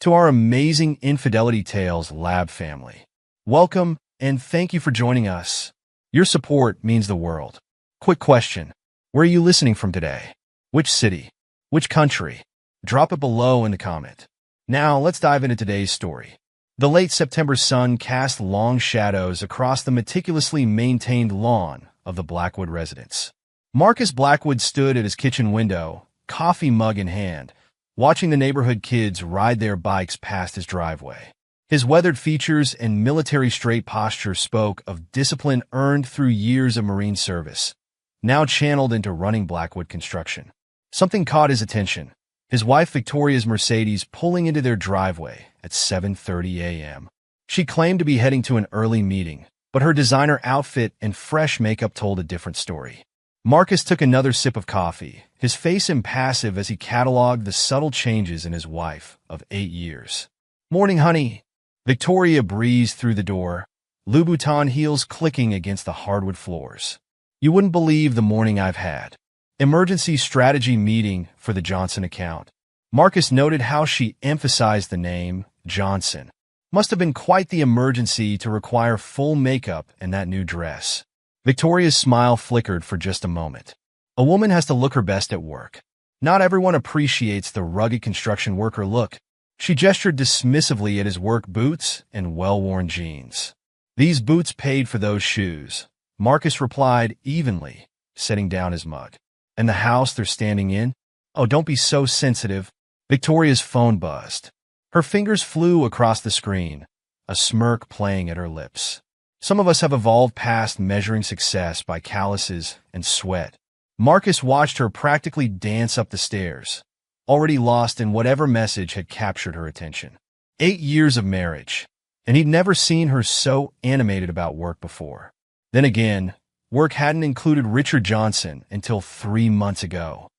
to our amazing Infidelity Tales Lab family. Welcome, and thank you for joining us. Your support means the world. Quick question. Where are you listening from today? Which city? Which country? Drop it below in the comment. Now, let's dive into today's story. The late September sun cast long shadows across the meticulously maintained lawn of the Blackwood residence. Marcus Blackwood stood at his kitchen window, coffee mug in hand, watching the neighborhood kids ride their bikes past his driveway. His weathered features and military-straight posture spoke of discipline earned through years of Marine service, now channeled into running Blackwood construction. Something caught his attention. His wife Victoria's Mercedes pulling into their driveway at 7:30 a.m. She claimed to be heading to an early meeting, but her designer outfit and fresh makeup told a different story. Marcus took another sip of coffee, his face impassive as he cataloged the subtle changes in his wife of 8 years. "Morning, honey." Victoria breezed through the door, Louboutin heels clicking against the hardwood floors. "You wouldn't believe the morning I've had." Emergency strategy meeting for the Johnson account. Marcus noted how she emphasized the name Johnson. Must have been quite the emergency to require full makeup and that new dress. Victoria's smile flickered for just a moment. A woman has to look her best at work. Not everyone appreciates the rugged construction worker look. She gestured dismissively at his work boots and well-worn jeans. "These boots paid for those shoes," Marcus replied evenly, setting down his mug. "And the house they're standing in? Oh, don't be so sensitive." Victoria's phone buzzed. Her fingers flew across the screen, a smirk playing at her lips. Some of us have evolved past measuring success by calluses and sweat. Marcus watched her practically dance up the stairs, already lost in whatever message had captured her attention. 8 years of marriage, and he'd never seen her so animated about work before. Then again, work hadn't included Richard Johnson until 3 months ago.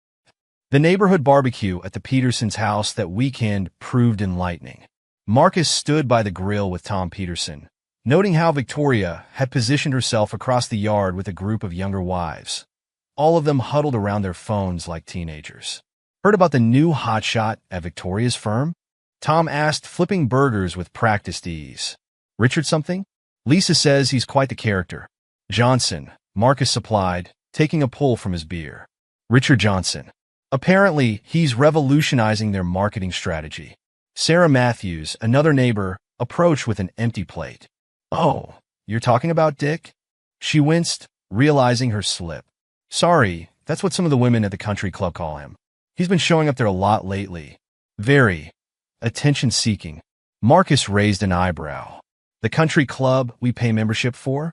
The neighborhood barbecue at the Petersons' house that weekend proved enlightening. Marcus stood by the grill with Tom Peterson, noting how Victoria had positioned herself across the yard with a group of younger wives, all of them huddled around their phones like teenagers. "Heard about the new hotshot at Victoria's firm?" Tom asked, flipping burgers with practiced ease. "Richard something? Lisa says he's quite the character." "Johnson," Marcus supplied, taking a pull from his beer. "Richard Johnson. Apparently, he's revolutionizing their marketing strategy." Sarah Matthews, another neighbor, approached with an empty plate. "Oh, you're talking about Dick?" She winced, realizing her slip. "Sorry, that's what some of the women at the country club call him. He's been showing up there a lot lately. Very attention-seeking." Marcus raised an eyebrow. "The country club we pay membership for?"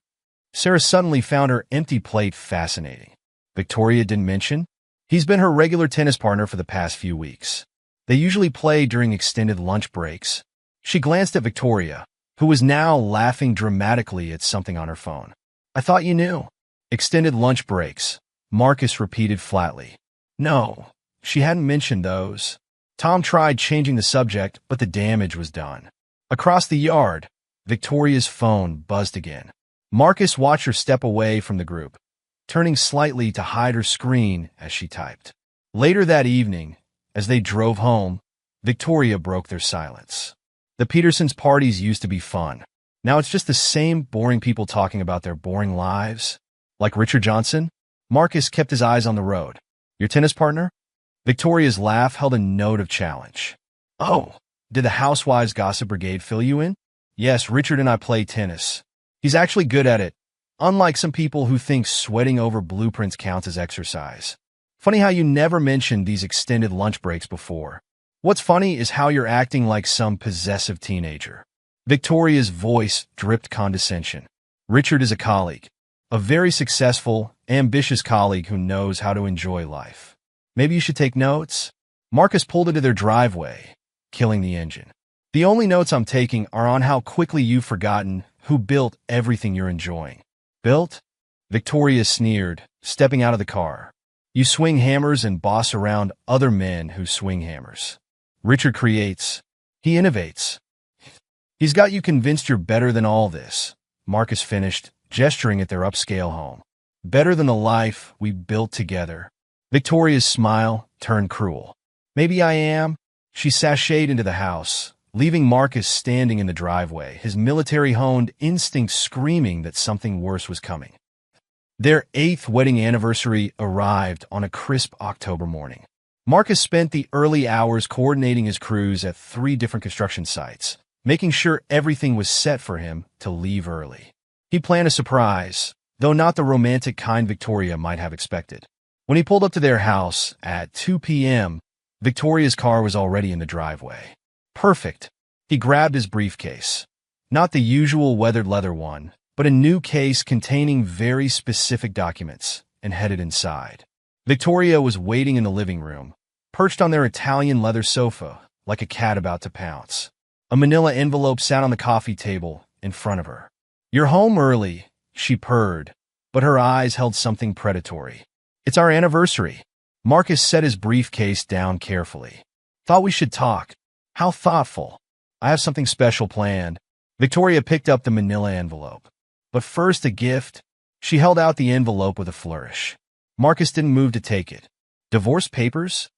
Sarah suddenly found her empty plate fascinating. "Victoria didn't mention? He's been her regular tennis partner for the past few weeks. They usually play during extended lunch breaks." She glanced at Victoria, who was now laughing dramatically at something on her phone. "I thought you knew." "Extended lunch breaks," Marcus repeated flatly. "No, she hadn't mentioned those." Tom tried changing the subject, but the damage was done. Across the yard, Victoria's phone buzzed again. Marcus watched her step away from the group, turning slightly to hide her screen as she typed. Later that evening, as they drove home, Victoria broke their silence. "The Petersons' parties used to be fun. Now it's just the same boring people talking about their boring lives." "Like Richard Johnson?" Marcus kept his eyes on the road. "Your tennis partner?" Victoria's laugh held a note of challenge. "Oh, did the Housewives Gossip Brigade fill you in?" "Yes, Richard and I play tennis. He's actually good at it, unlike some people who think sweating over blueprints counts as exercise. Funny how you never mentioned these extended lunch breaks before. What's funny is how you're acting like some possessive teenager." Victoria's voice dripped condescension. "Richard is a colleague, a very successful, ambitious colleague who knows how to enjoy life. Maybe you should take notes." Marcus pulled into their driveway, killing the engine. "The only notes I'm taking are on how quickly you've forgotten who built everything you're enjoying." "Built?" Victoria sneered, stepping out of the car. "You swing hammers and boss around other men who swing hammers. Richard creates. He innovates. He's got you convinced you're better than all this," Marcus finished, gesturing at their upscale home. "Better than the life we built together." Victoria's smile turned cruel. "Maybe I am." She sashayed into the house, leaving Marcus standing in the driveway, his military-honed instinct screaming that something worse was coming. Their 8th wedding anniversary arrived on a crisp October morning. Marcus spent the early hours coordinating his crews at 3 different construction sites, making sure everything was set for him to leave early. He planned a surprise, though not the romantic kind Victoria might have expected. When he pulled up to their house at 2 p.m., Victoria's car was already in the driveway. Perfect. He grabbed his briefcase. Not the usual weathered leather one, but a new case containing very specific documents, and headed inside. Victoria was waiting in the living room, perched on their Italian leather sofa, like a cat about to pounce. A manila envelope sat on the coffee table in front of her. "You're home early," she purred, but her eyes held something predatory. "It's our anniversary." Marcus set his briefcase down carefully. "Thought we should talk." "How thoughtful." "I have something special planned." Victoria picked up the manila envelope. "But first, a gift." She held out the envelope with a flourish. Marcus didn't move to take it. "Divorce papers?"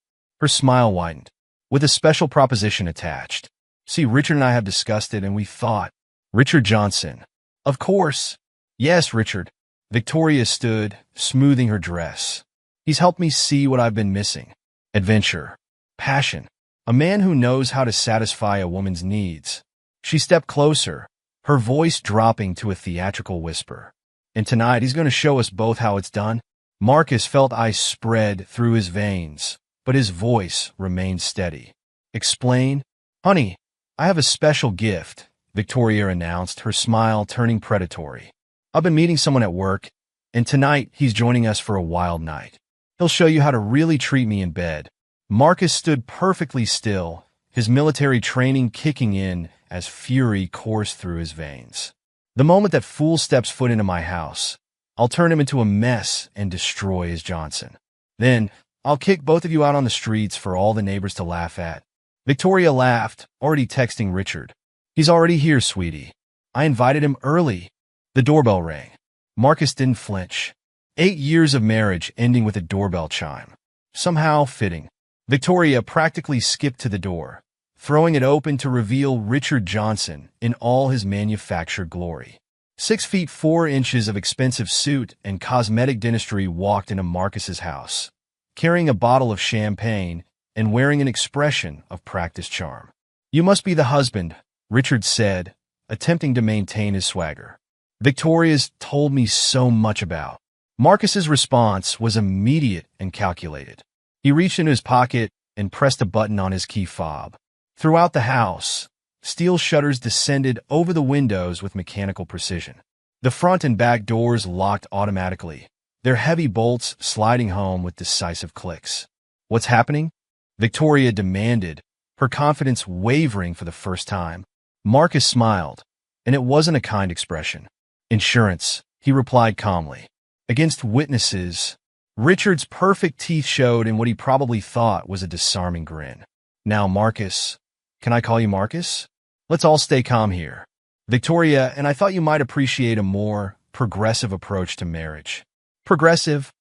Her smile widened. "With a special proposition attached. See, Richard and I have discussed it, and we thought—" "Richard Johnson." "Of course." "Yes, Richard." Victoria stood, smoothing her dress. "He's helped me see what I've been missing. Adventure. Passion. A man who knows how to satisfy a woman's needs." She stepped closer, her voice dropping to a theatrical whisper. "And tonight he's going to show us both how it's done." Marcus felt ice spread through his veins, but his voice remained steady. "Explain?" "Honey, I have a special gift," Victoria announced, her smile turning predatory. "I've been meeting someone at work, and tonight he's joining us for a wild night. He'll show you how to really treat me in bed." Marcus stood perfectly still, his military training kicking in as fury coursed through his veins. "The moment that fool steps foot into my house, I'll turn him into a mess and destroy his Johnson. Then, I'll kick both of you out on the streets for all the neighbors to laugh at." Victoria laughed, already texting Richard. "He's already here, sweetie. I invited him early." The doorbell rang. Marcus didn't flinch. 8 years of marriage ending with a doorbell chime. Somehow fitting. Victoria practically skipped to the door, throwing it open to reveal Richard Johnson in all his manufactured glory. 6 feet 4 inches of expensive suit and cosmetic dentistry walked into Marcus's house, carrying a bottle of champagne and wearing an expression of practiced charm. "You must be the husband," Richard said, attempting to maintain his swagger. "Victoria's told me so much about." Marcus's response was immediate and calculated. He reached into his pocket and pressed a button on his key fob. Throughout the house, steel shutters descended over the windows with mechanical precision. The front and back doors locked automatically, their heavy bolts sliding home with decisive clicks. "What's happening?" Victoria demanded, her confidence wavering for the first time. Marcus smiled, and it wasn't a kind expression. "Insurance," he replied calmly. "Against witnesses." Richard's perfect teeth showed in what he probably thought was a disarming grin. "Now, Marcus. Can I call you Marcus? Let's all stay calm here. Victoria, and I thought you might appreciate a more progressive approach to marriage." "Progressive?"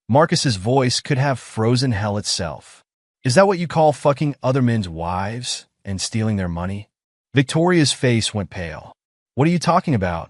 Marcus's voice could have frozen hell itself. "Is that what you call fucking other men's wives and stealing their money?" Victoria's face went pale. "What are you talking about?"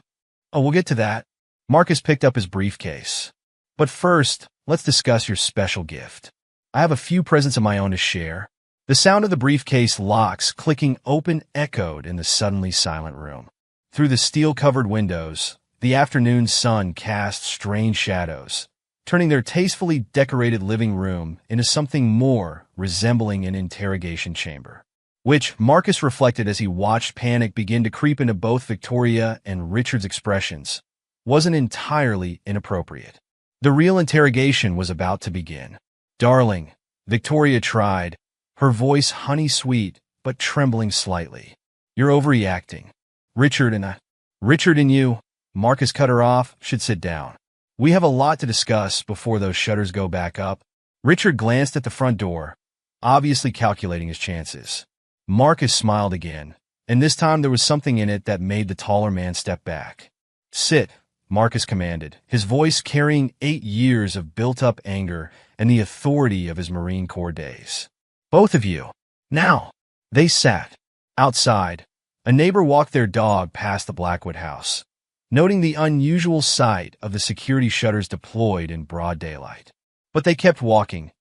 "Oh, we'll get to that." Marcus picked up his briefcase. "But first, let's discuss your special gift. I have a few presents of my own to share." The sound of the briefcase locks clicking open echoed in the suddenly silent room. Through the steel-covered windows, the afternoon sun cast strange shadows, turning their tastefully decorated living room into something more resembling an interrogation chamber, which Marcus reflected as he watched panic begin to creep into both Victoria and Richard's expressions, wasn't entirely inappropriate. The real interrogation was about to begin. "Darling," Victoria tried, her voice honey-sweet but trembling slightly. "You're overreacting. Richard and you," Marcus cut her off, "should sit down. We have a lot to discuss before those shutters go back up." Richard glanced at the front door, obviously calculating his chances. Marcus smiled again, and this time there was something in it that made the taller man step back. "Sit," Marcus commanded, his voice carrying 8 years of built-up anger and the authority of his Marine Corps days. "Both of you. Now." They sat. Outside, a neighbor walked their dog past the Blackwood house, noting the unusual sight of the security shutters deployed in broad daylight. But they kept walking.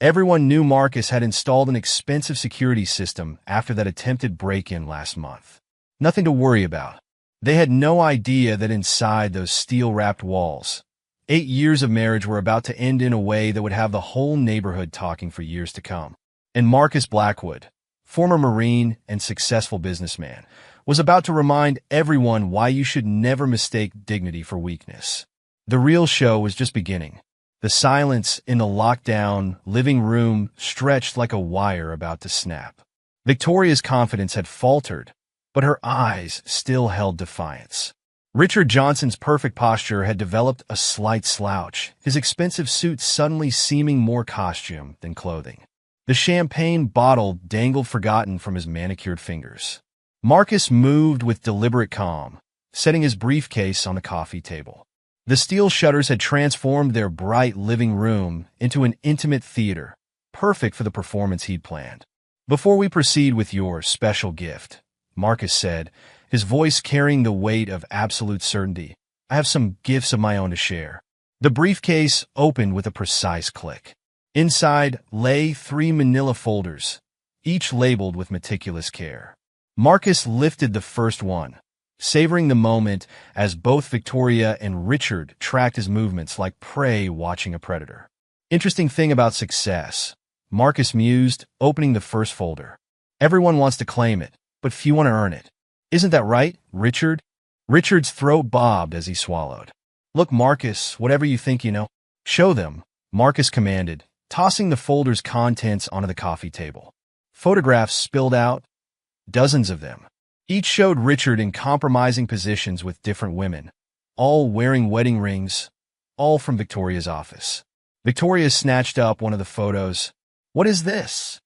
Everyone knew Marcus had installed an expensive security system after that attempted break-in last month. Nothing to worry about. They had no idea that inside those steel-wrapped walls, 8 years of marriage were about to end in a way that would have the whole neighborhood talking for years to come. And Marcus Blackwood, former Marine and successful businessman, was about to remind everyone why you should never mistake dignity for weakness. The real show was just beginning. The silence in the locked-down living room stretched like a wire about to snap. Victoria's confidence had faltered, but her eyes still held defiance. Richard Johnson's perfect posture had developed a slight slouch, his expensive suit suddenly seeming more costume than clothing. The champagne bottle dangled forgotten from his manicured fingers. Marcus moved with deliberate calm, setting his briefcase on the coffee table. The steel shutters had transformed their bright living room into an intimate theater, perfect for the performance he'd planned. "Before we proceed with your special gift," Marcus said, his voice carrying the weight of absolute certainty, "I have some gifts of my own to share." The briefcase opened with a precise click. Inside lay 3 manila folders, each labeled with meticulous care. Marcus lifted the first one, savoring the moment as both Victoria and Richard tracked his movements like prey watching a predator. "Interesting thing about success," Marcus mused, opening the first folder. "Everyone wants to claim it, but few want to earn it. Isn't that right, Richard?" Richard's throat bobbed as he swallowed. "Look, Marcus, whatever you think you know, show them," Marcus commanded, tossing the folder's contents onto the coffee table. Photographs spilled out, dozens of them. Each showed Richard in compromising positions with different women, all wearing wedding rings, all from Victoria's office. Victoria snatched up one of the photos. "What is this?"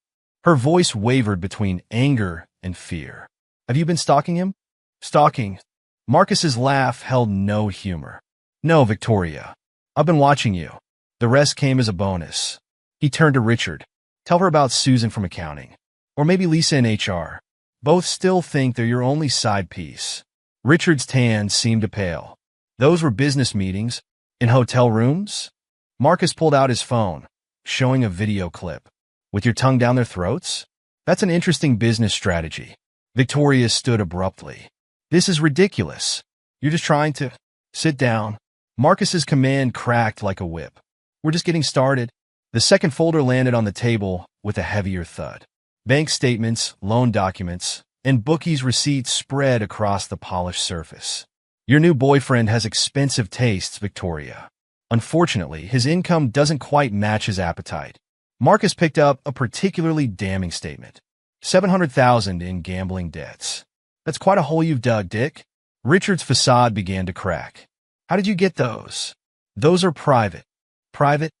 Her voice wavered between anger and fear. "Have you been stalking him?" "Stalking?" Marcus's laugh held no humor. "No, Victoria. I've been watching you. The rest came as a bonus." He turned to Richard. "Tell her about Susan from accounting. Or maybe Lisa in HR. Both still think they're your only side piece." Richard's tan seemed to pale. "Those were business meetings. In hotel rooms?" Marcus pulled out his phone, showing a video clip. "With your tongue down their throats? That's an interesting business strategy." Victoria stood abruptly. "This is ridiculous. You're just trying to—" "Sit down." Marcus's command cracked like a whip. "We're just getting started." The second folder landed on the table with a heavier thud. Bank statements, loan documents, and bookies' receipts spread across the polished surface. "Your new boyfriend has expensive tastes, Victoria. Unfortunately, his income doesn't quite match his appetite." Marcus picked up a particularly damning statement. $700,000 in gambling debts. "That's quite a hole you've dug, Dick." Richard's facade began to crack. "How did you get those?" "Those are private." "Private?"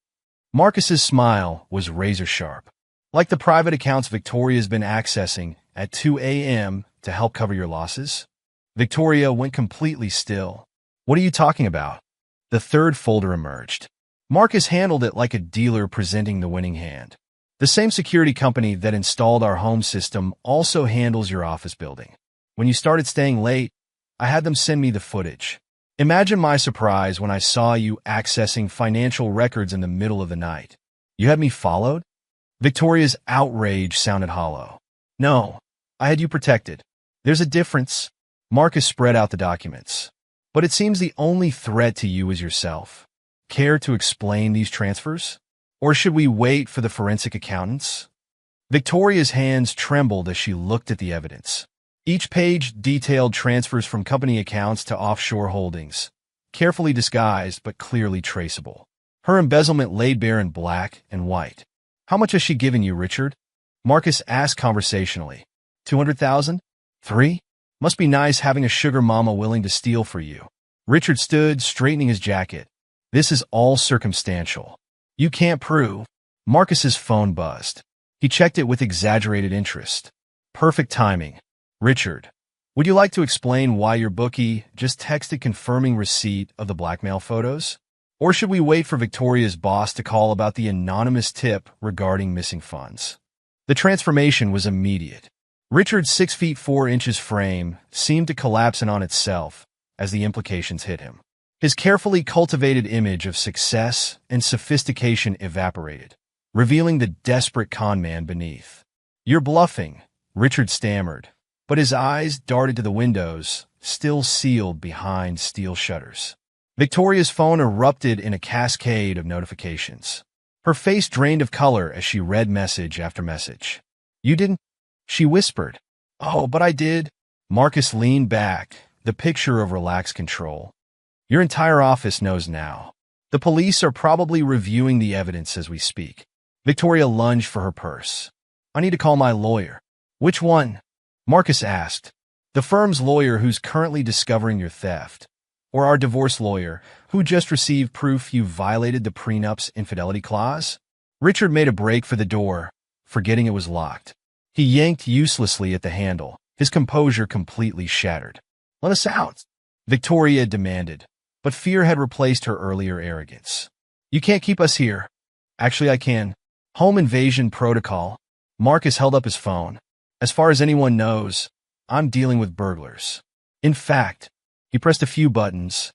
Marcus's smile was razor-sharp. "Like the private accounts Victoria's been accessing at 2 a.m. to help cover your losses?" Victoria went completely still. "What are you talking about?" The third folder emerged. Marcus handled it like a dealer presenting the winning hand. "The same security company that installed our home system also handles your office building. When you started staying late, I had them send me the footage. Imagine my surprise when I saw you accessing financial records in the middle of the night. You had me followed?" Victoria's outrage sounded hollow. "No, I had you protected. There's a difference." Marcus spread out the documents. "But it seems the only threat to you is yourself. Care to explain these transfers? Or should we wait for the forensic accountants?" Victoria's hands trembled as she looked at the evidence. Each page detailed transfers from company accounts to offshore holdings, carefully disguised but clearly traceable. Her embezzlement laid bare in black and white. "How much has she given you, Richard?" Marcus asked conversationally. 200,000? 3? Must be nice having a sugar mama willing to steal for you. Richard stood, straightening his jacket. "This is all circumstantial. You can't prove." Marcus's phone buzzed. He checked it with exaggerated interest. Perfect timing. "Richard, would you like to explain why your bookie just texted confirming receipt of the blackmail photos? Or should we wait for Victoria's boss to call about the anonymous tip regarding missing funds?" The transformation was immediate. Richard's 6 feet 4 inches frame seemed to collapse in on itself as the implications hit him. His carefully cultivated image of success and sophistication evaporated, revealing the desperate con man beneath. "You're bluffing," Richard stammered, but his eyes darted to the windows, still sealed behind steel shutters. Victoria's phone erupted in a cascade of notifications. Her face drained of color as she read message after message. "You didn't?" she whispered. "Oh, but I did." Marcus leaned back, the picture of relaxed control. "Your entire office knows now. The police are probably reviewing the evidence as we speak." Victoria lunged for her purse. "I need to call my lawyer." "Which one?" Marcus asked. "The firm's lawyer who's currently discovering your theft. Or our divorce lawyer, who just received proof you violated the prenup's infidelity clause?" Richard made a break for the door, forgetting it was locked. He yanked uselessly at the handle, his composure completely shattered. "Let us out," Victoria demanded, but fear had replaced her earlier arrogance. "You can't keep us here." "Actually, I can. Home invasion protocol." Marcus held up his phone. "As far as anyone knows, I'm dealing with burglars. In fact," he pressed a few buttons,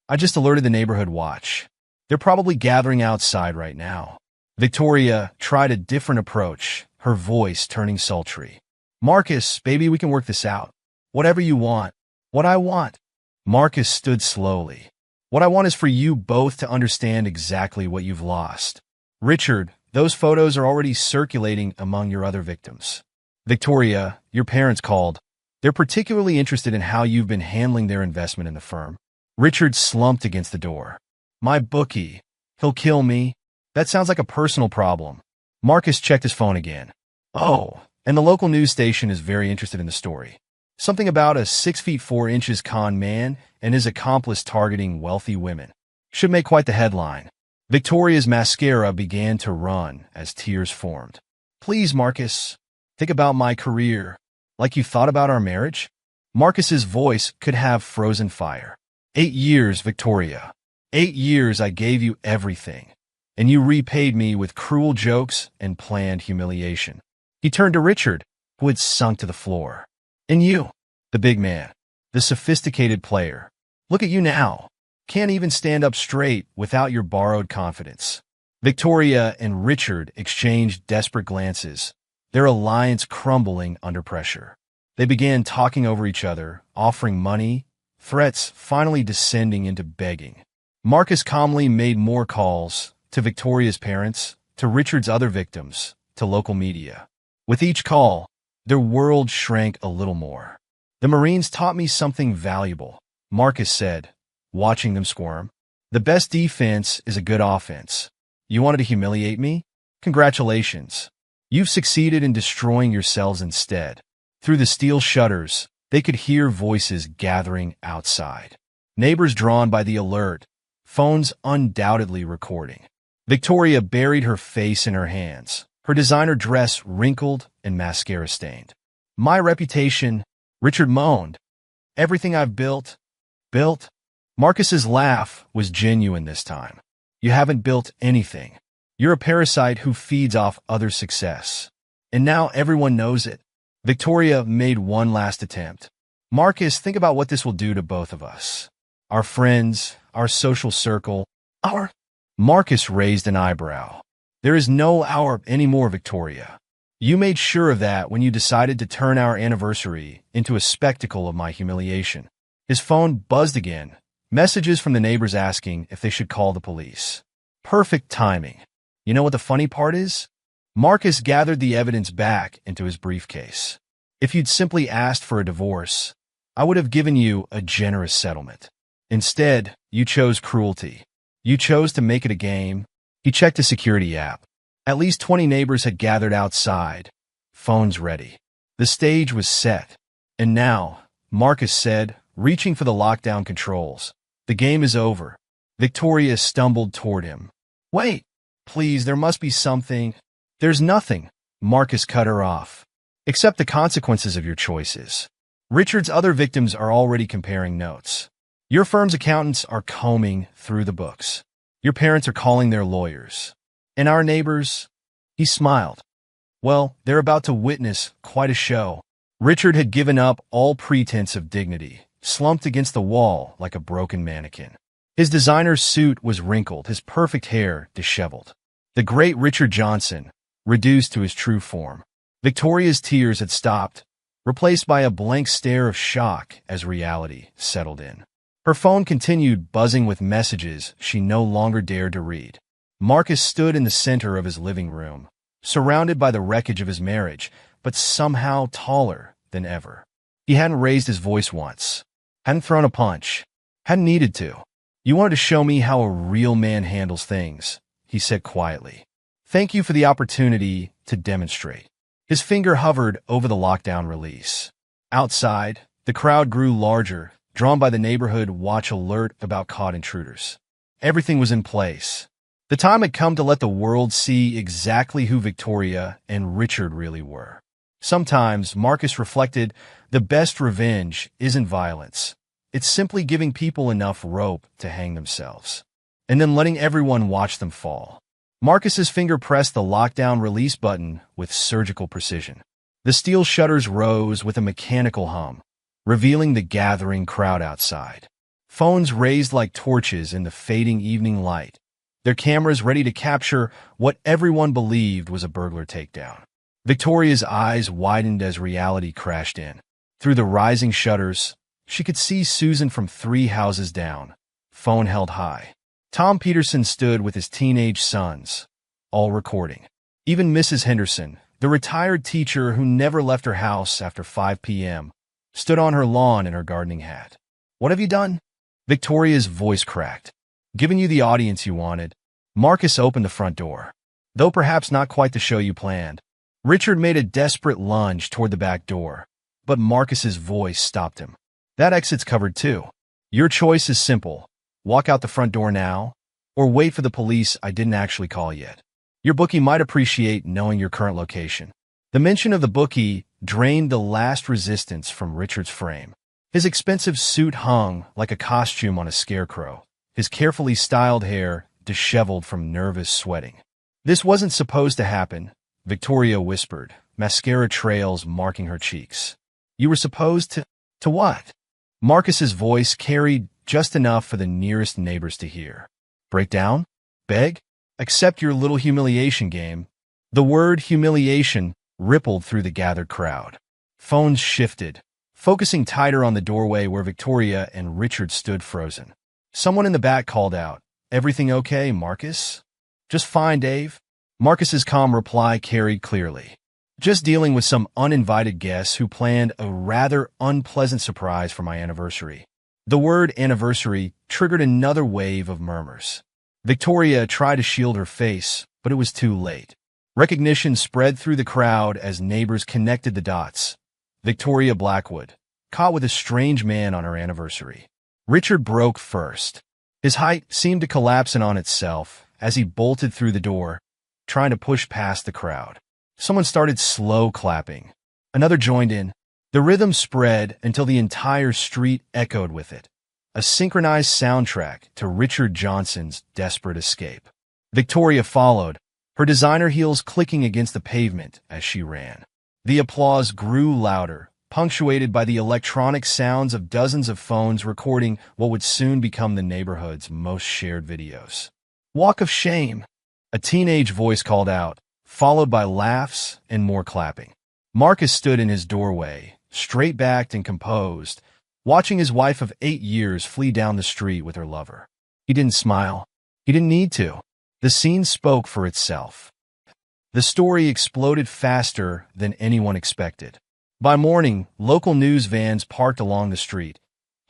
"I just alerted the neighborhood watch. They're probably gathering outside right now." Victoria tried a different approach, her voice turning sultry. "Marcus, baby, we can work this out. Whatever you want." "What I want?" Marcus stood slowly. "What I want is for you both to understand exactly what you've lost. Richard, those photos are already circulating among your other victims. Victoria, your parents called. They're particularly interested in how you've been handling their investment in the firm." Richard slumped against the door. "My bookie. He'll kill me." "That sounds like a personal problem." Marcus checked his phone again. "Oh, and the local news station is very interested in the story. Something about a 6 feet 4 inches con man and his accomplice targeting wealthy women. Should make quite the headline." Victoria's mascara began to run as tears formed. "Please, Marcus, think about my career. Like you thought about our marriage?" Marcus's voice could have frozen fire. 8 years, Victoria. 8 years I gave you everything, and you repaid me with cruel jokes and planned humiliation." He turned to Richard, who had sunk to the floor. "And you, the big man, the sophisticated player. Look at you now. Can't even stand up straight without your borrowed confidence." Victoria and Richard exchanged desperate glances, their alliance crumbling under pressure. They began talking over each other, offering money, threats finally descending into begging. Marcus calmly made more calls, to Victoria's parents, to Richard's other victims, to local media. With each call, their world shrank a little more. "The Marines taught me something valuable," Marcus said, watching them squirm. "The best defense is a good offense. You wanted to humiliate me? Congratulations. You've succeeded in destroying yourselves instead." Through the steel shutters, they could hear voices gathering outside. Neighbors drawn by the alert, phones undoubtedly recording. Victoria buried her face in her hands, her designer dress wrinkled and mascara stained. "My reputation," Richard moaned. "Everything I've built." Marcus's laugh was genuine this time. "You haven't built anything. You're a parasite who feeds off other success. And now everyone knows it." Victoria made one last attempt. "Marcus, think about what this will do to both of us. Our friends, our social circle, our—" Marcus raised an eyebrow. "There is no our anymore, Victoria. You made sure of that when you decided to turn our anniversary into a spectacle of my humiliation." His phone buzzed again, messages from the neighbors asking if they should call the police. Perfect timing. You know what the funny part is? Marcus gathered the evidence back into his briefcase. "If you'd simply asked for a divorce, I would have given you a generous settlement. Instead, you chose cruelty. You chose to make it a game." He checked his security app. At least 20 neighbors had gathered outside, phones ready. The stage was set. "And now," Marcus said, reaching for the lockdown controls, "the game is over." Victoria stumbled toward him. "Wait, please, there must be something." "There's nothing," Marcus cut her off, "except the consequences of your choices. Richard's other victims are already comparing notes. Your firm's accountants are combing through the books. Your parents are calling their lawyers. And our neighbors—" He smiled. "Well, they're about to witness quite a show." Richard had given up all pretense of dignity, slumped against the wall like a broken mannequin. His designer suit was wrinkled, his perfect hair disheveled. The great Richard Johnson, reduced to his true form. Victoria's tears had stopped, replaced by a blank stare of shock as reality settled in. Her phone continued buzzing with messages she no longer dared to read. Marcus stood in the center of his living room, surrounded by the wreckage of his marriage, but somehow taller than ever. He hadn't raised his voice once, hadn't thrown a punch, hadn't needed to. "You wanted to show me how a real man handles things," he said quietly. "Thank you for the opportunity to demonstrate." His finger hovered over the lockdown release. Outside, the crowd grew larger, drawn by the neighborhood watch alert about caught intruders. Everything was in place. The time had come to let the world see exactly who Victoria and Richard really were. Sometimes, Marcus reflected, the best revenge isn't violence. It's simply giving people enough rope to hang themselves, and then letting everyone watch them fall. Marcus's finger pressed the lockdown release button with surgical precision. The steel shutters rose with a mechanical hum, revealing the gathering crowd outside. Phones raised like torches in the fading evening light, their cameras ready to capture what everyone believed was a burglar takedown. Victoria's eyes widened as reality crashed in. Through the rising shutters, she could see Susan from 3 houses down, phone held high. Tom Peterson stood with his teenage sons, all recording. Even Mrs. Henderson, the retired teacher who never left her house after 5 p.m., stood on her lawn in her gardening hat. "What have you done?" Victoria's voice cracked. "Given you the audience you wanted." Marcus opened the front door, though perhaps not quite the show you planned. Richard made a desperate lunge toward the back door, but Marcus's voice stopped him. "That exit's covered too. Your choice is simple. Walk out the front door now, or wait for the police I didn't actually call yet. Your bookie might appreciate knowing your current location." The mention of the bookie drained the last resistance from Richard's frame. His expensive suit hung like a costume on a scarecrow, his carefully styled hair disheveled from nervous sweating. "This wasn't supposed to happen," Victoria whispered, mascara trails marking her cheeks. "You were supposed to— to what?" Marcus's voice carried just enough for the nearest neighbors to hear. "Break down? Beg? Accept your little humiliation game." The word humiliation rippled through the gathered crowd. Phones shifted, focusing tighter on the doorway where Victoria and Richard stood frozen. Someone in the back called out, "Everything okay, Marcus?" "Just fine, Dave." Marcus's calm reply carried clearly. "Just dealing with some uninvited guests who planned a rather unpleasant surprise for my anniversary." The word anniversary triggered another wave of murmurs. Victoria tried to shield her face, but it was too late. Recognition spread through the crowd as neighbors connected the dots. Victoria Blackwood, caught with a strange man on her anniversary. Richard broke first. His height seemed to collapse in on itself as he bolted through the door, trying to push past the crowd. Someone started slow clapping. Another joined in. The rhythm spread until the entire street echoed with it, a synchronized soundtrack to Richard Johnson's desperate escape. Victoria followed, her designer heels clicking against the pavement as she ran. The applause grew louder, punctuated by the electronic sounds of dozens of phones recording what would soon become the neighborhood's most shared videos. "Walk of shame," a teenage voice called out, followed by laughs and more clapping. Marcus stood in his doorway, straight-backed and composed, watching his wife of 8 years flee down the street with her lover. He didn't smile. He didn't need to. The scene spoke for itself. The story exploded faster than anyone expected. By morning, local news vans parked along the street,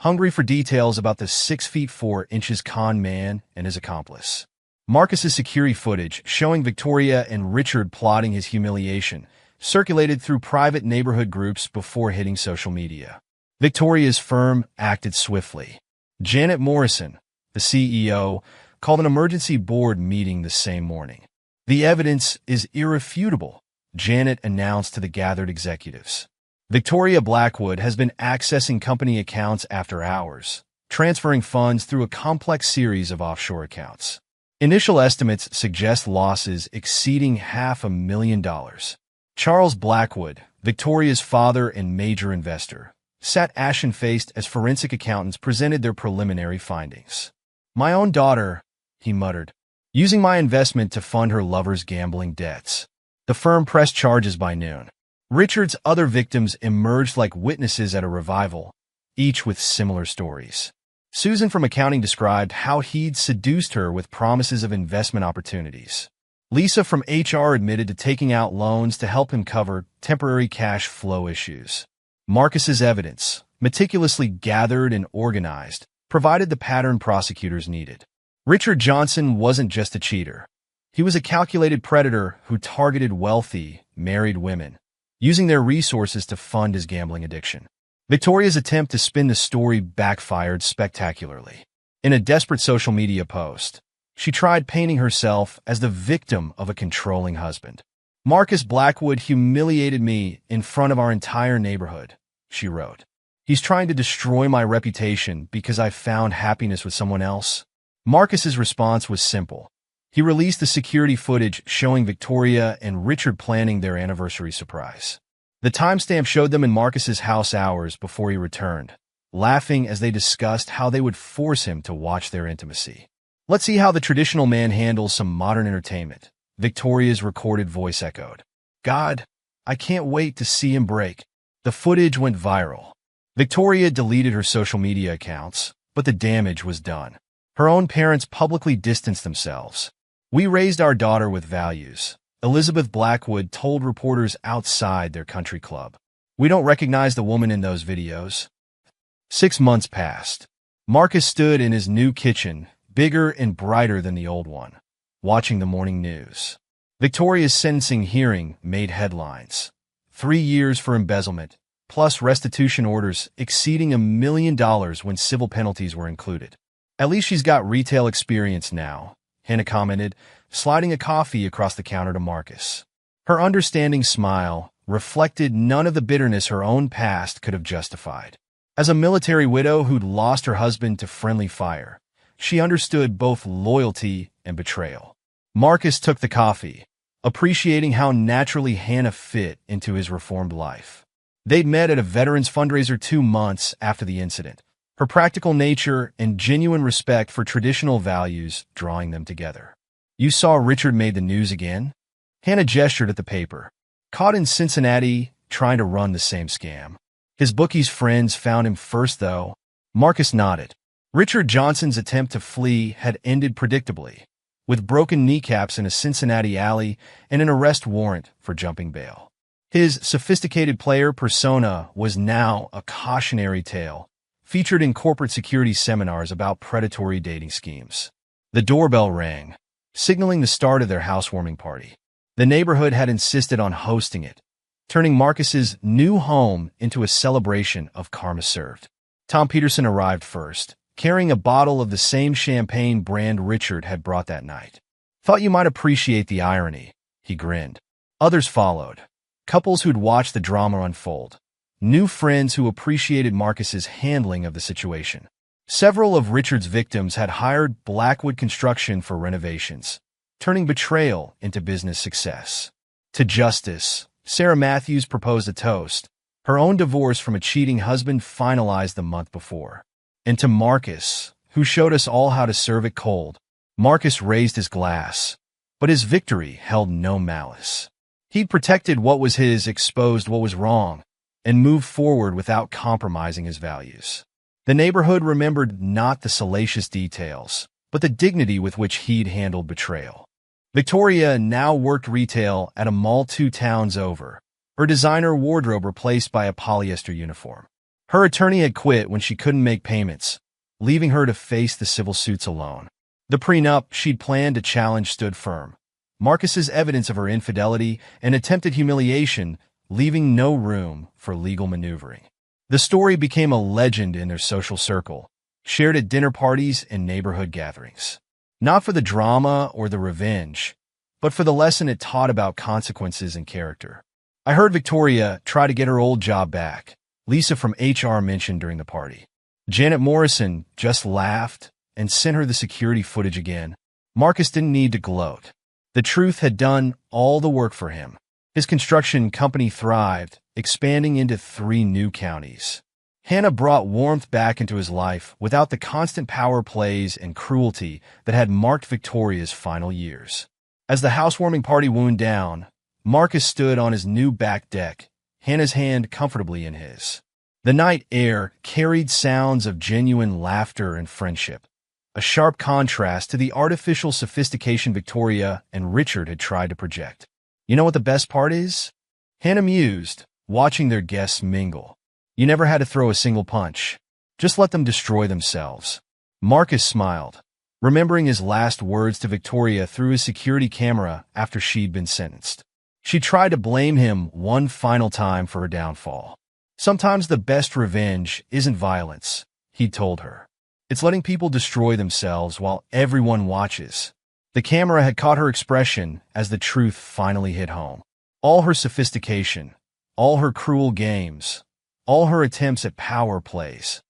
hungry for details about the 6 feet 4 inches con man and his accomplice. Marcus's security footage, showing Victoria and Richard plotting his humiliation, circulated through private neighborhood groups before hitting social media. Victoria's firm acted swiftly. Janet Morrison, the CEO, called an emergency board meeting the same morning. "The evidence is irrefutable," Janet announced to the gathered executives. Victoria Blackwood has been accessing company accounts after hours, transferring funds through a complex series of offshore accounts. Initial estimates suggest losses exceeding $500,000. Charles Blackwood, Victoria's father and major investor, sat ashen-faced as forensic accountants presented their preliminary findings. "My own daughter," he muttered, "using my investment to fund her lover's gambling debts." The firm pressed charges by noon. Richard's other victims emerged like witnesses at a revival, each with similar stories. Susan from accounting described how he'd seduced her with promises of investment opportunities. Lisa from HR admitted to taking out loans to help him cover temporary cash flow issues. Marcus's evidence, meticulously gathered and organized, provided the pattern prosecutors needed. Richard Johnson wasn't just a cheater. He was a calculated predator who targeted wealthy, married women, using their resources to fund his gambling addiction. Victoria's attempt to spin the story backfired spectacularly. In a desperate social media post, she tried painting herself as the victim of a controlling husband. "Marcus Blackwood humiliated me in front of our entire neighborhood," she wrote. "He's trying to destroy my reputation because I found happiness with someone else." Marcus's response was simple. He released the security footage showing Victoria and Richard planning their anniversary surprise. The timestamp showed them in Marcus's house hours before he returned, laughing as they discussed how they would force him to watch their intimacy. "Let's see how the traditional man handles some modern entertainment," Victoria's recorded voice echoed. "God, I can't wait to see him break." The footage went viral. Victoria deleted her social media accounts, but the damage was done. Her own parents publicly distanced themselves. "We raised our daughter with values," Elizabeth Blackwood told reporters outside their country club. "We don't recognize the woman in those videos." 6 months passed. Marcus stood in his new kitchen, bigger and brighter than the old one, watching the morning news. Victoria's sentencing hearing made headlines. 3 years for embezzlement, plus restitution orders exceeding $1 million when civil penalties were included. "At least she's got retail experience now," Hannah commented, sliding a coffee across the counter to Marcus. Her understanding smile reflected none of the bitterness her own past could have justified. As a military widow who'd lost her husband to friendly fire, she understood both loyalty and betrayal. Marcus took the coffee, appreciating how naturally Hannah fit into his reformed life. They'd met at a veterans fundraiser 2 months after the incident, her practical nature and genuine respect for traditional values drawing them together. "You saw Richard made the news again?" Hannah gestured at the paper. "Caught in Cincinnati trying to run the same scam. His bookie's friends found him first, though." Marcus nodded. Richard Johnson's attempt to flee had ended predictably, with broken kneecaps in a Cincinnati alley and an arrest warrant for jumping bail. His sophisticated player persona was now a cautionary tale, featured in corporate security seminars about predatory dating schemes. The doorbell rang, signaling the start of their housewarming party. The neighborhood had insisted on hosting it, turning Marcus's new home into a celebration of karma served. Tom Peterson arrived first, carrying a bottle of the same champagne brand Richard had brought that night. "Thought you might appreciate the irony," he grinned. Others followed, couples who'd watched the drama unfold, new friends who appreciated Marcus's handling of the situation. Several of Richard's victims had hired Blackwood Construction for renovations, turning betrayal into business success. To justice, Sarah Matthews proposed a toast, her own divorce from a cheating husband finalized the month before. And to Marcus, who showed us all how to serve it cold. Marcus raised his glass, but his victory held no malice. He'd protected what was his, exposed what was wrong, and moved forward without compromising his values. The neighborhood remembered not the salacious details, but the dignity with which he'd handled betrayal. Victoria now worked retail at a mall 2 towns over, her designer wardrobe replaced by a polyester uniform. Her attorney had quit when she couldn't make payments, leaving her to face the civil suits alone. The prenup she'd planned to challenge stood firm. Marcus's evidence of her infidelity and attempted humiliation, leaving no room for legal maneuvering. The story became a legend in their social circle, shared at dinner parties and neighborhood gatherings. Not for the drama or the revenge, but for the lesson it taught about consequences and character. "I heard Victoria try to get her old job back," Lisa from HR mentioned during the party. Janet Morrison just laughed and sent her the security footage again. Marcus didn't need to gloat. The truth had done all the work for him. His construction company thrived, expanding into 3 new counties. Hannah brought warmth back into his life without the constant power plays and cruelty that had marked Victoria's final years. As the housewarming party wound down, Marcus stood on his new back deck, Hannah's hand comfortably in his. The night air carried sounds of genuine laughter and friendship, a sharp contrast to the artificial sophistication Victoria and Richard had tried to project. You know what the best part is? Hannah mused, watching their guests mingle. You never had to throw a single punch. Just let them destroy themselves. Marcus smiled, remembering his last words to Victoria through his security camera after she'd been sentenced. She tried to blame him one final time for her downfall. Sometimes the best revenge isn't violence, he told her. It's letting people destroy themselves while everyone watches. The camera had caught her expression as the truth finally hit home. All her sophistication, all her cruel games, all her attempts at power plays,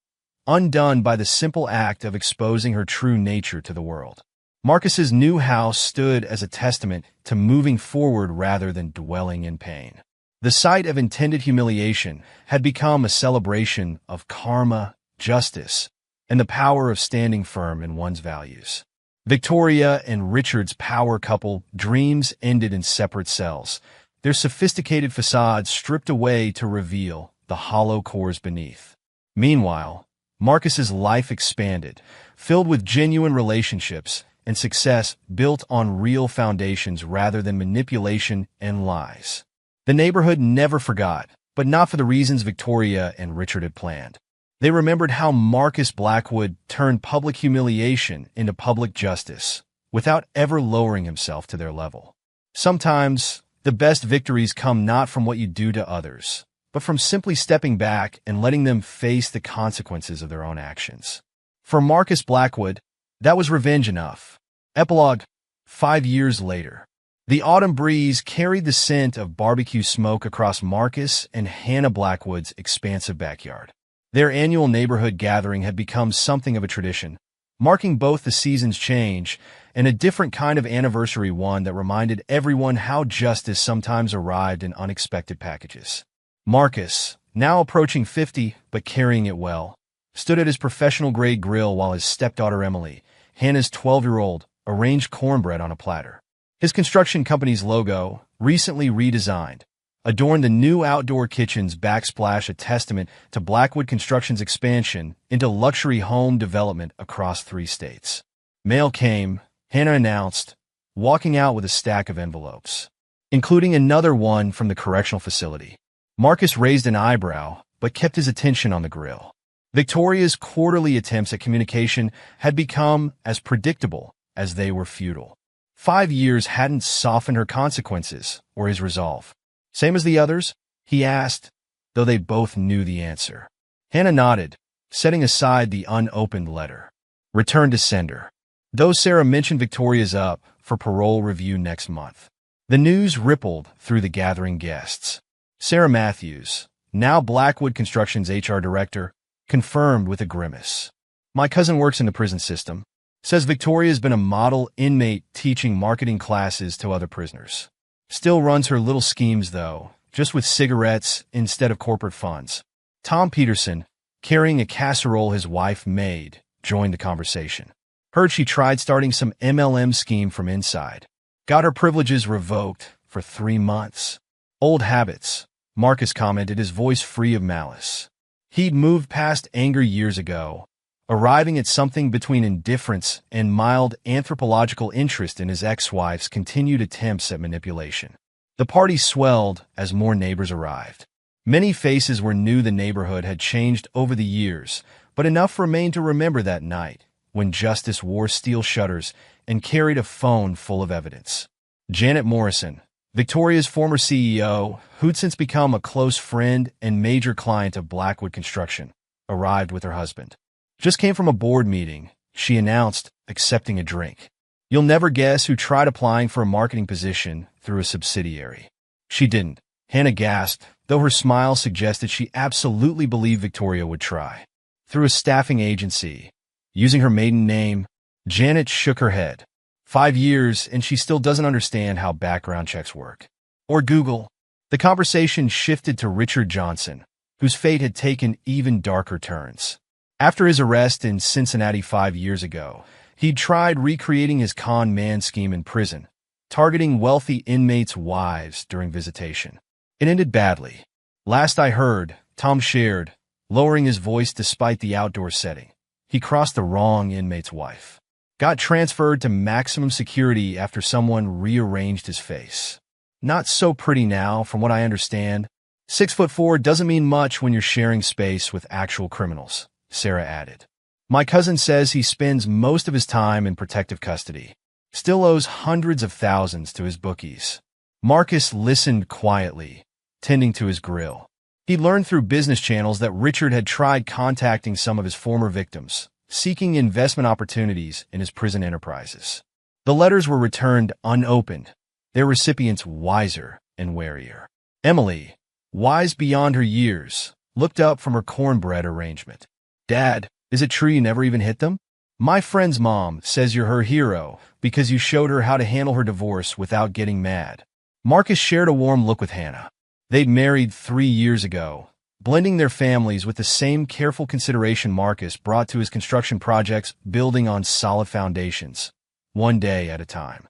undone by the simple act of exposing her true nature to the world. Marcus's new house stood as a testament to moving forward rather than dwelling in pain. The sight of intended humiliation had become a celebration of karma, justice, and the power of standing firm in one's values. Victoria and Richard's power couple dreams ended in separate cells, their sophisticated facades stripped away to reveal the hollow cores beneath. Meanwhile, Marcus's life expanded, filled with genuine relationships and success built on real foundations rather than manipulation and lies. The neighborhood never forgot, but not for the reasons Victoria and Richard had planned. They remembered how Marcus Blackwood turned public humiliation into public justice, without ever lowering himself to their level. Sometimes, the best victories come not from what you do to others, but from simply stepping back and letting them face the consequences of their own actions. For Marcus Blackwood, that was revenge enough. Epilogue: 5 years later. The autumn breeze carried the scent of barbecue smoke across Marcus and Hannah Blackwood's expansive backyard. Their annual neighborhood gathering had become something of a tradition, marking both the season's change and a different kind of anniversary, one that reminded everyone how justice sometimes arrived in unexpected packages. Marcus, now approaching 50 but carrying it well, stood at his professional-grade grill while his stepdaughter Emily, Hannah's 12-year-old, arranged cornbread on a platter. His construction company's logo, recently redesigned, adorned the new outdoor kitchen's backsplash, a testament to Blackwood Construction's expansion into luxury home development across 3 states. Mail came, Hannah announced, walking out with a stack of envelopes, including another one from the correctional facility. Marcus raised an eyebrow, but kept his attention on the grill. Victoria's quarterly attempts at communication had become as predictable as they were futile. 5 years hadn't softened her consequences or his resolve. Same as the others? He asked, though they both knew the answer. Hannah nodded, setting aside the unopened letter. Return to sender. Though Sarah mentioned Victoria's up for parole review next month. The news rippled through the gathering guests. Sarah Matthews, now Blackwood Construction's HR director, confirmed with a grimace. My cousin works in the prison system. Says Victoria's been a model inmate teaching marketing classes to other prisoners. Still runs her little schemes, though, just with cigarettes instead of corporate funds. Tom Peterson, carrying a casserole his wife made, joined the conversation. Heard she tried starting some MLM scheme from inside. Got her privileges revoked for 3 months. Old habits, Marcus commented, his voice free of malice. He'd moved past anger years ago, arriving at something between indifference and mild anthropological interest in his ex-wife's continued attempts at manipulation. The party swelled as more neighbors arrived. Many faces were new. The neighborhood had changed over the years, but enough remained to remember that night when justice wore steel shutters and carried a phone full of evidence. Janet Morrison, Victoria's former CEO, who'd since become a close friend and major client of Blackwood Construction, arrived with her husband. Just came from a board meeting, she announced, accepting a drink. You'll never guess who tried applying for a marketing position through a subsidiary. She didn't. Hannah gasped, though her smile suggested she absolutely believed Victoria would try. Through a staffing agency, using her maiden name, Janet shook her head. 5 years, and she still doesn't understand how background checks work. Or Google. The conversation shifted to Richard Johnson, whose fate had taken even darker turns. After his arrest in Cincinnati 5 years ago, he'd tried recreating his con man scheme in prison, targeting wealthy inmates' wives during visitation. It ended badly. Last I heard, Tom shared, lowering his voice despite the outdoor setting. He crossed the wrong inmate's wife. Got transferred to maximum security after someone rearranged his face. Not so pretty now, from what I understand. 6'4" doesn't mean much when you're sharing space with actual criminals, Sarah added. My cousin says he spends most of his time in protective custody. Still owes hundreds of thousands to his bookies. Marcus listened quietly, tending to his grill. He learned through business channels that Richard had tried contacting some of his former victims, seeking investment opportunities in his prison enterprises. The letters were returned unopened, their recipients wiser and warier. Emily, wise beyond her years, looked up from her cornbread arrangement. Dad, is it true you never even hit them? My friend's mom says you're her hero because you showed her how to handle her divorce without getting mad. Marcus shared a warm look with Hannah. They'd married 3 years ago, blending their families with the same careful consideration Marcus brought to his construction projects, building on solid foundations, one day at a time.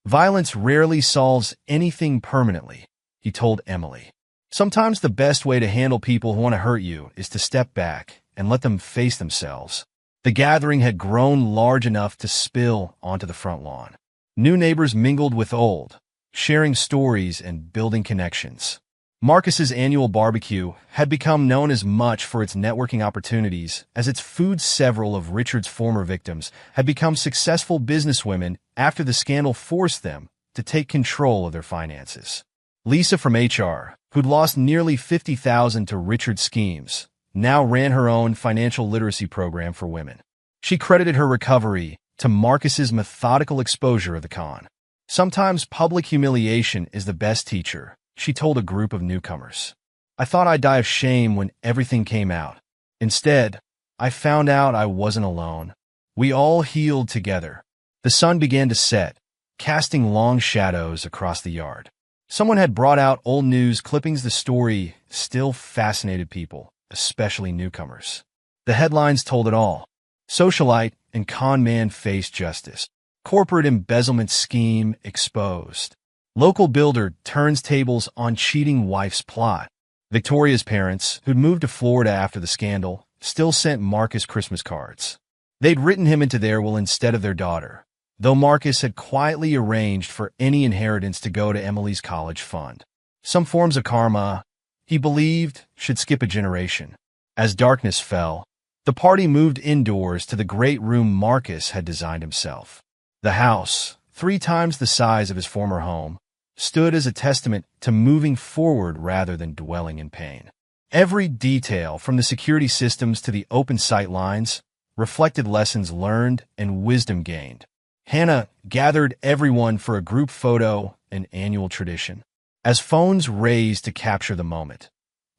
Violence rarely solves anything permanently, he told Emily. Sometimes the best way to handle people who want to hurt you is to step back and let them face themselves. The gathering had grown large enough to spill onto the front lawn. New neighbors mingled with old, sharing stories and building connections. Marcus's annual barbecue had become known as much for its networking opportunities as its food. Several of Richard's former victims had become successful businesswomen after the scandal forced them to take control of their finances. Lisa from HR, who'd lost nearly $50,000 to Richard's schemes, now ran her own financial literacy program for women. She credited her recovery to Marcus's methodical exposure of the con. Sometimes public humiliation is the best teacher, she told a group of newcomers. I thought I'd die of shame when everything came out. Instead, I found out I wasn't alone. We all healed together. The sun began to set, casting long shadows across the yard. Someone had brought out old news clippings. The story still fascinated people, especially newcomers. The headlines told it all. Socialite and con man face justice. Corporate embezzlement scheme exposed. Local builder turns tables on cheating wife's plot. Victoria's parents, who'd moved to Florida after the scandal, still sent Marcus Christmas cards. They'd written him into their will instead of their daughter, though Marcus had quietly arranged for any inheritance to go to Emily's college fund. Some forms of karma, he believed, should skip a generation. As darkness fell, the party moved indoors to the great room Marcus had designed himself. The house, 3 times the size of his former home, stood as a testament to moving forward rather than dwelling in pain. Every detail, from the security systems to the open sight lines, reflected lessons learned and wisdom gained. Hannah gathered everyone for a group photo, an annual tradition. As phones raised to capture the moment,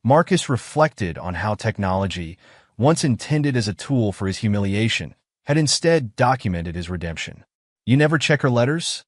Marcus reflected on how technology, once intended as a tool for his humiliation, had instead documented his redemption. You never check her letters?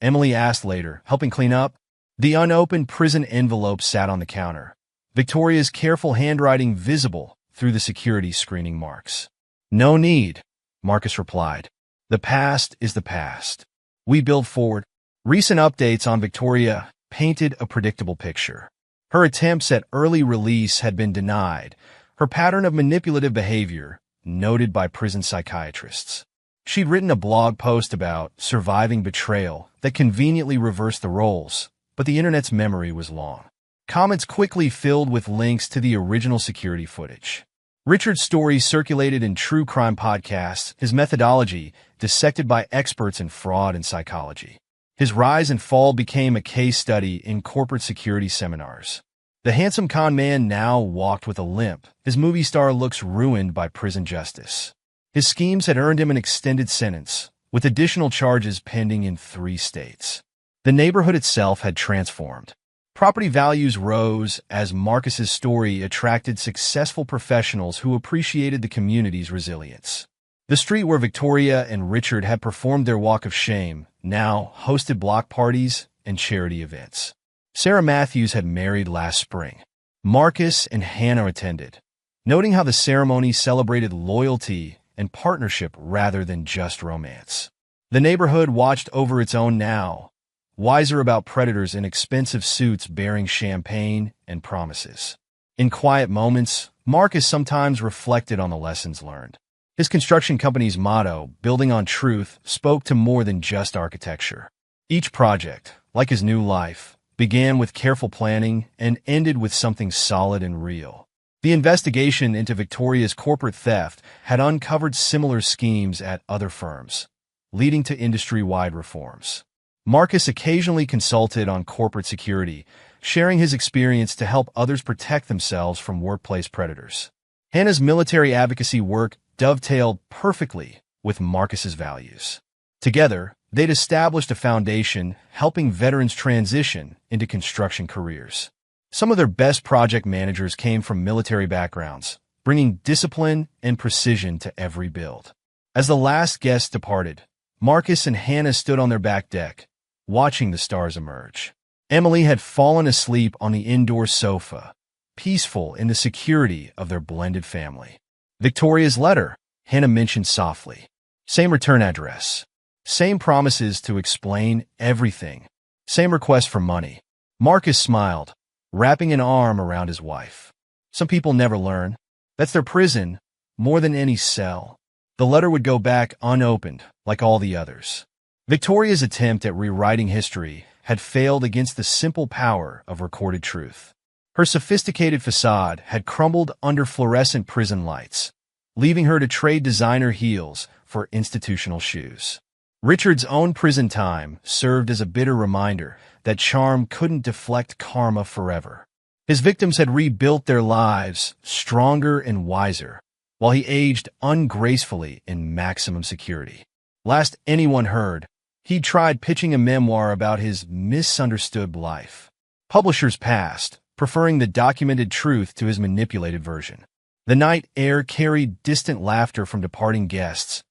Emily asked later, helping clean up. The unopened prison envelope sat on the counter, Victoria's careful handwriting visible through the security screening marks. No need, Marcus replied. The past is the past. We build forward. Recent updates on Victoria painted a predictable picture. Her attempts at early release had been denied, her pattern of manipulative behavior noted by prison psychiatrists. She'd written a blog post about surviving betrayal that conveniently reversed the roles, but the internet's memory was long. Comments quickly filled with links to the original security footage. Richard's story circulated in true crime podcasts, his methodology dissected by experts in fraud and psychology. His rise and fall became a case study in corporate security seminars. The handsome con man now walked with a limp, his movie star looks ruined by prison justice. His schemes had earned him an extended sentence, with additional charges pending in 3 states. The neighborhood itself had transformed. Property values rose as Marcus's story attracted successful professionals who appreciated the community's resilience. The street where Victoria and Richard had performed their walk of shame now hosted block parties and charity events. Sarah Matthews had married last spring. Marcus and Hannah attended, noting how the ceremony celebrated loyalty and partnership rather than just romance. The neighborhood watched over its own now, wiser about predators in expensive suits bearing champagne and promises. In quiet moments, Marcus sometimes reflected on the lessons learned. His construction company's motto, building on truth, spoke to more than just architecture. Each project, like his new life, began with careful planning and ended with something solid and real. The investigation into Victoria's corporate theft had uncovered similar schemes at other firms, leading to industry-wide reforms. Marcus occasionally consulted on corporate security, sharing his experience to help others protect themselves from workplace predators. Hannah's military advocacy work dovetailed perfectly with Marcus's values. Together, they'd established a foundation helping veterans transition into construction careers. Some of their best project managers came from military backgrounds, bringing discipline and precision to every build. As the last guest departed, Marcus and Hannah stood on their back deck, watching the stars emerge. Emily had fallen asleep on the indoor sofa, peaceful in the security of their blended family. Victoria's letter, Hannah mentioned softly. Same return address. Same promises to explain everything. Same request for money. Marcus smiled, wrapping an arm around his wife. Some people never learn. That's their prison, more than any cell. The letter would go back unopened, like all the others. Victoria's attempt at rewriting history had failed against the simple power of recorded truth. Her sophisticated facade had crumbled under fluorescent prison lights, leaving her to trade designer heels for institutional shoes. Richard's own prison time served as a bitter reminder that charm couldn't deflect karma forever. His victims had rebuilt their lives stronger and wiser, while he aged ungracefully in maximum security. Last anyone heard, he'd tried pitching a memoir about his misunderstood life. Publishers passed, preferring the documented truth to his manipulated version. The night air carried distant laughter from departing guests,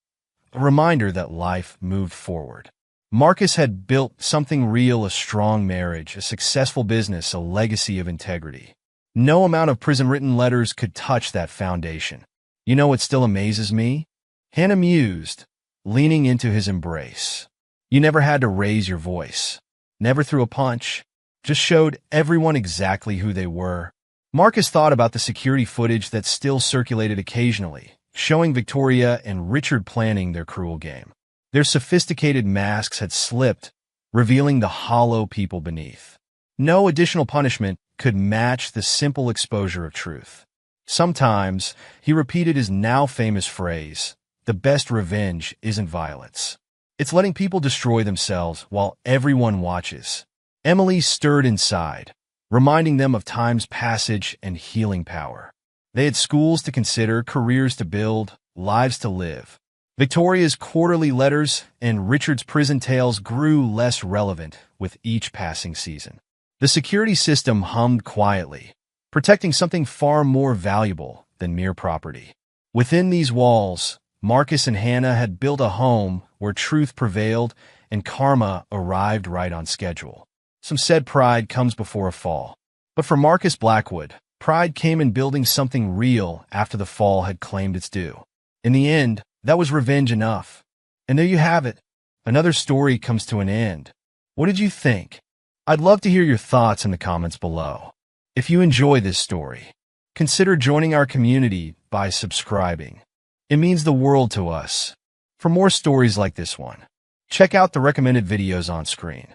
a reminder that life moved forward. Marcus had built something real: a strong marriage, a successful business, a legacy of integrity. No amount of prison-written letters could touch that foundation. You know what still amazes me? Hannah mused, leaning into his embrace. You never had to raise your voice. Never threw a punch. Just showed everyone exactly who they were. Marcus thought about the security footage that still circulated occasionally, showing Victoria and Richard planning their cruel game. Their sophisticated masks had slipped, revealing the hollow people beneath. No additional punishment could match the simple exposure of truth. Sometimes, he repeated his now famous phrase, "The best revenge isn't violence. It's letting people destroy themselves while everyone watches." Emily stirred inside, reminding them of time's passage and healing power. They had schools to consider, careers to build, lives to live. Victoria's quarterly letters and Richard's prison tales grew less relevant with each passing season. The security system hummed quietly, protecting something far more valuable than mere property. Within these walls, Marcus and Hannah had built a home where truth prevailed and karma arrived right on schedule. Some said pride comes before a fall. But for Marcus Blackwood, pride came in building something real after the fall had claimed its due. In the end, that was revenge enough. And there you have it. Another story comes to an end. What did you think? I'd love to hear your thoughts in the comments below. If you enjoy this story, consider joining our community by subscribing. It means the world to us. For more stories like this one, check out the recommended videos on screen.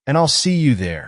And I'll see you there.